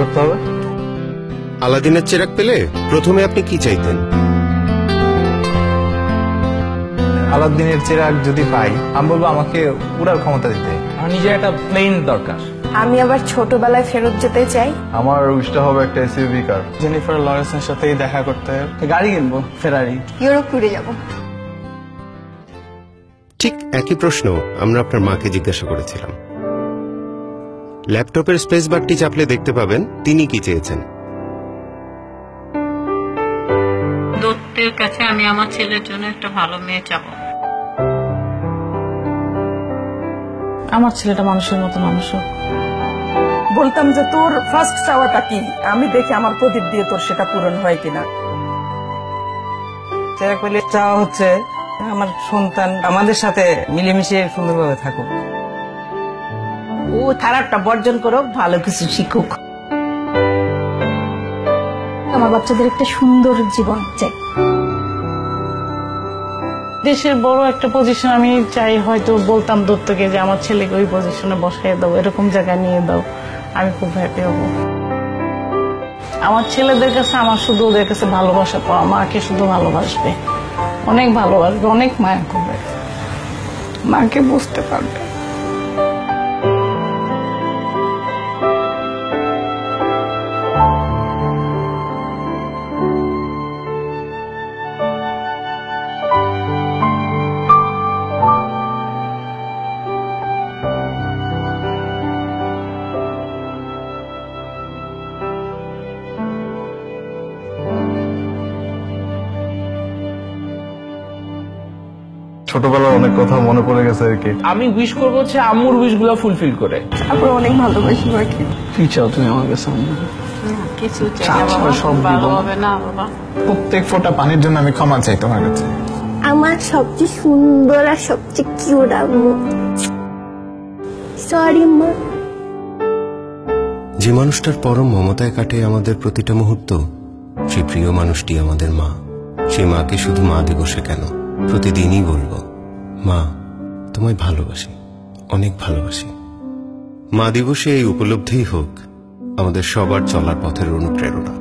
করতে হবে? আলাদিনের চেরাগ পেলে প্রথমে আপনি কি চাইতেন? আলাদিনের চেরাগ যদি পাই, আমি বলবো আমাকে উড়ার ক্ষমতা দিতে। আমার নিজের একটা প্লেন দরকার। আমি আবার ছোটবেলায় ফেরত যেতে চাই। আমার উইশটা হবে একটা এসইউভি কার। জেনিফার লরেন্সের সাথেই দেখা করতে গাড়ি কিনবো, ফেরারি। ইউরোপ ঘুরে যাব। ঠিক একই প্রশ্ন আমরা আপনার মাকে জিজ্ঞাসা করেছিলাম। ল্যাপটপের স্পেস বারটি চাপলে দেখতে পাবেন তিনি কি চেয়েছেন। দত্তের কাছে আমি আমার ছেলের জন্য একটা ভালো মেয়ে চাবো। আমার ছেলেটা মানুষের মতো মানুষ হোক। বলতাম যে তোর ফার্স্ট চাওয়াটা কি, আমি দেখি আমার প্রদীপ দিয়ে তোর সেটা পূরণ হয় কিনা। চেরাগ পেলে চাওয়া হচ্ছে আমার সন্তান আমাদের সাথে মিলেমিশে সুন্দরভাবে থাকুক। ও খারাপটা বর্জন করুক, ভালো কিছু শিখুক। আমার বাচ্চাদের একটা সুন্দর জীবন চাই। দেশের বড় একটা পজিশন আমি চাই, হয়তো বলতাম দত্তকে যে আমার ছেলেকে ওই পজিশনে বসাই দাও, এরকম জায়গায় নিয়ে দাও, আমি খুব হ্যাপি হব। আমার ছেলেদের কাছে আমার শুধু ওদের কাছে ভালোবাসা পাওয়া, মাকে শুধু ভালোবাসবে, অনেক ভালোবাসবে, অনেক মায়া করবে, মাকে বুঝতে পারবে। ছোটবেলার অনেক কথা মনে পড়ে গেছে আর কি। আমি উইশ করবো হচ্ছে আম্মুর উইশ গুলো ফুলফিল করে। তারপর অনেক ভালোবাসি মাকে। কি চাও তুমি আমার কাছে? কিছু চাই না বাবা, সব ভালো দিব। হবে না বাবা। প্রত্যেক ফোঁটা পানির জন্য আমি ক্ষমা চাই তোমার কাছে। আমার সবচেয়ে সুন্দর আর সবচেয়ে কিউট আম্মু। সরি মা। যে মানুষটার পরম মমতায় কাটে আমাদের প্রতিটা মুহূর্ত, সেই প্রিয় মানুষটি আমাদের মা। সেই মাকে শুধু মা দিবসে কেন, প্রতিদিনই বলবো, মা তোমায় ভালোবাসি, অনেক ভালোবাসি। মা দিবসে এই উপলব্ধিই হোক আমাদের সবার চলার পথের অনুপ্রেরণা।